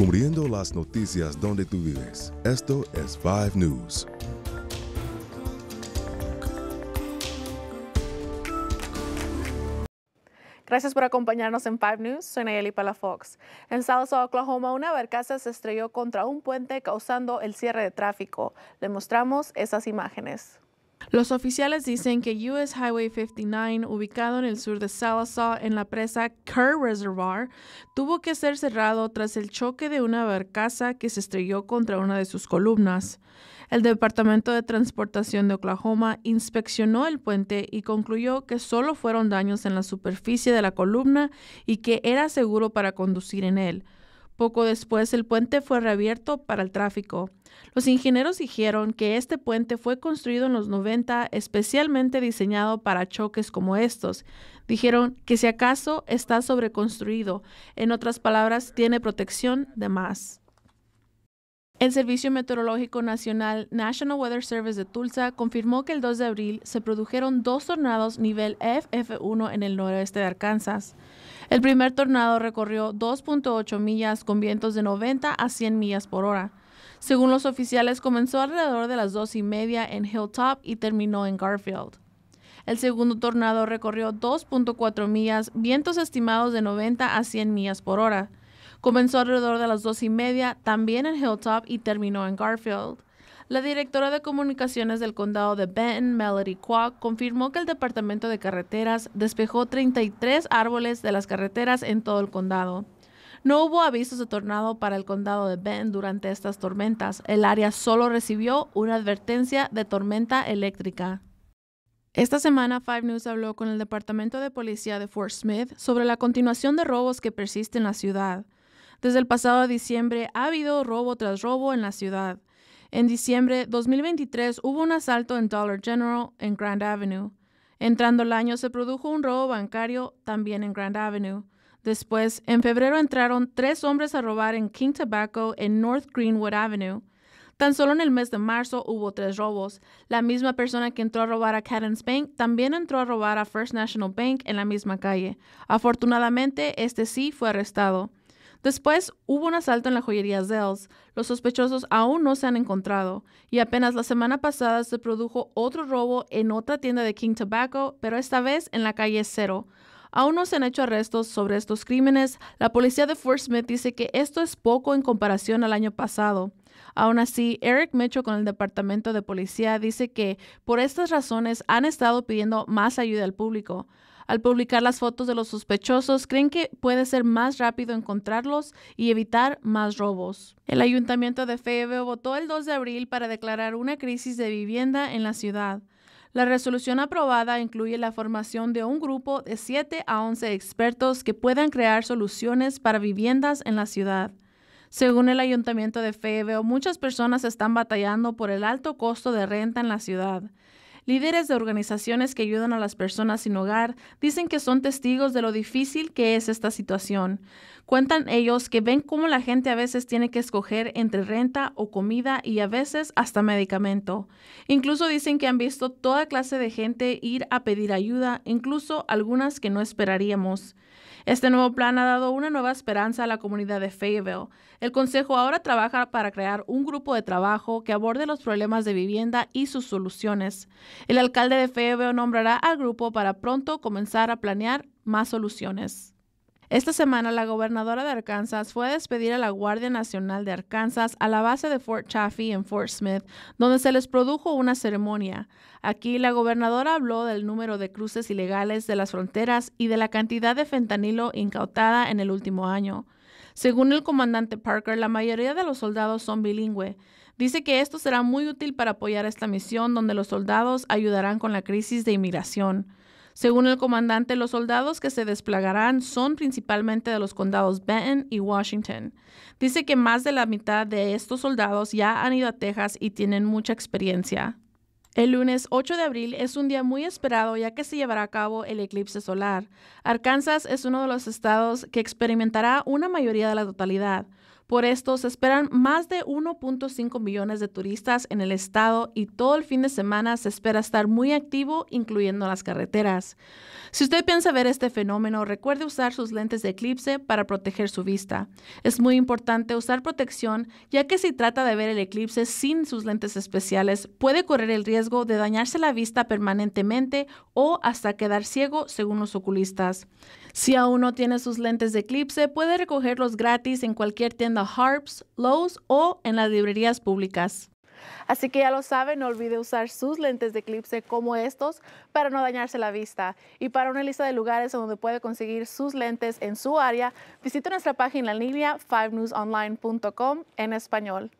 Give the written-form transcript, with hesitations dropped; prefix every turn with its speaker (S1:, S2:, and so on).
S1: Cubriendo las noticias donde tú vives. Esto es 5 News.
S2: Gracias por acompañarnos en 5 News. Soy Nayeli Palafox. En Salsa, Oklahoma, una barcaza se estrelló contra un puente causando el cierre de tráfico. Le mostramos esas imágenes. Los oficiales dicen que US Highway 59, ubicado en el sur de Salsa, en la presa Kerr Reservoir, tuvo que ser cerrado tras el choque de una barcaza que se estrelló contra una de sus columnas. El Departamento de Transportación de Oklahoma inspeccionó el puente y concluyó que solo fueron daños en la superficie de la columna y que era seguro para conducir en él. Poco después, el puente fue reabierto para el tráfico. Los ingenieros dijeron que este puente fue construido en los 90, especialmente diseñado para choques como estos. Dijeron que si acaso está sobreconstruido, en otras palabras, tiene protección de más. El Servicio Meteorológico Nacional National Weather Service de Tulsa confirmó que el 2 de abril se produjeron 2 tornados nivel FF1 en el noroeste de Arkansas. El primer tornado recorrió 2.8 millas con vientos de 90 a 100 millas por hora. Según los oficiales, comenzó alrededor de las 2:30 en Hilltop y terminó en Garfield. El segundo tornado recorrió 2.4 millas, vientos estimados de 90 a 100 millas por hora. Comenzó alrededor de las 2:30, también en Hilltop, y terminó en Garfield. La directora de comunicaciones del condado de Benton, Melody Kwok, confirmó que el Departamento de Carreteras despejó 33 árboles de las carreteras en todo el condado. No hubo avisos de tornado para el condado de Benton durante estas tormentas. El área solo recibió una advertencia de tormenta eléctrica. Esta semana, 5 News habló con el Departamento de Policía de Fort Smith sobre la continuación de robos que persisten en la ciudad. Desde el pasado diciembre ha habido robo tras robo en la ciudad. En diciembre 2023 hubo un asalto en Dollar General en Grand Avenue. Entrando el año se produjo un robo bancario también en Grand Avenue. Después, en febrero entraron 3 hombres a robar en King Tobacco en North Greenwood Avenue. Tan solo en el mes de marzo hubo 3 robos. La misma persona que entró a robar a Cadence Bank también entró a robar a First National Bank en la misma calle. Afortunadamente, este sí fue arrestado. Después hubo un asalto en la joyería Zales. Los sospechosos aún no se han encontrado. Y apenas la semana pasada se produjo otro robo en otra tienda de King Tobacco, pero esta vez en la calle Cero. Aún no se han hecho arrestos sobre estos crímenes. La policía de Fort Smith dice que esto es poco en comparación al año pasado. Aún así, Eric Mitchell con el Departamento de Policía dice que por estas razones han estado pidiendo más ayuda al público. Al publicar las fotos de los sospechosos, creen que puede ser más rápido encontrarlos y evitar más robos. El Ayuntamiento de Fayetteville votó el 2 de abril para declarar una crisis de vivienda en la ciudad. La resolución aprobada incluye la formación de un grupo de 7 a 11 expertos que puedan crear soluciones para viviendas en la ciudad. Según el Ayuntamiento de Fayetteville, muchas personas están batallando por el alto costo de renta en la ciudad. Líderes de organizaciones que ayudan a las personas sin hogar dicen que son testigos de lo difícil que es esta situación. Cuentan ellos que ven cómo la gente a veces tiene que escoger entre renta o comida y a veces hasta medicamento. Incluso dicen que han visto toda clase de gente ir a pedir ayuda, incluso algunas que no esperaríamos. Este nuevo plan ha dado una nueva esperanza a la comunidad de Fayetteville. El Consejo ahora trabaja para crear un grupo de trabajo que aborde los problemas de vivienda y sus soluciones. El alcalde de Fayetteville nombrará al grupo para pronto comenzar a planear más soluciones. Esta semana, la gobernadora de Arkansas fue a despedir a la Guardia Nacional de Arkansas a la base de Fort Chaffee en Fort Smith, donde se les produjo una ceremonia. Aquí, la gobernadora habló del número de cruces ilegales de las fronteras y de la cantidad de fentanilo incautada en el último año. Según el comandante Parker, la mayoría de los soldados son bilingües. Dice que esto será muy útil para apoyar esta misión, donde los soldados ayudarán con la crisis de inmigración. Según el comandante, los soldados que se desplegarán son principalmente de los condados Benton y Washington. Dice que más de la mitad de estos soldados ya han ido a Texas y tienen mucha experiencia. El lunes 8 de abril es un día muy esperado ya que se llevará a cabo el eclipse solar. Arkansas es uno de los estados que experimentará una mayoría de la totalidad. Por esto, se esperan más de 1.5 millones de turistas en el estado y todo el fin de semana se espera estar muy activo, incluyendo las carreteras. Si usted piensa ver este fenómeno, recuerde usar sus lentes de eclipse para proteger su vista. Es muy importante usar protección, ya que si trata de ver el eclipse sin sus lentes especiales, puede correr el riesgo de dañarse la vista permanentemente o hasta quedar ciego, según los oculistas. Si aún no tiene sus lentes de eclipse, puede recogerlos gratis en cualquier tienda Harps, Lowe's o en las librerías públicas. Así que ya lo sabe, no olvide usar sus lentes de eclipse como estos para no dañarse la vista. Y para una lista de lugares donde puede conseguir sus lentes en su área, visite nuestra página en línea 5newsonline.com en español.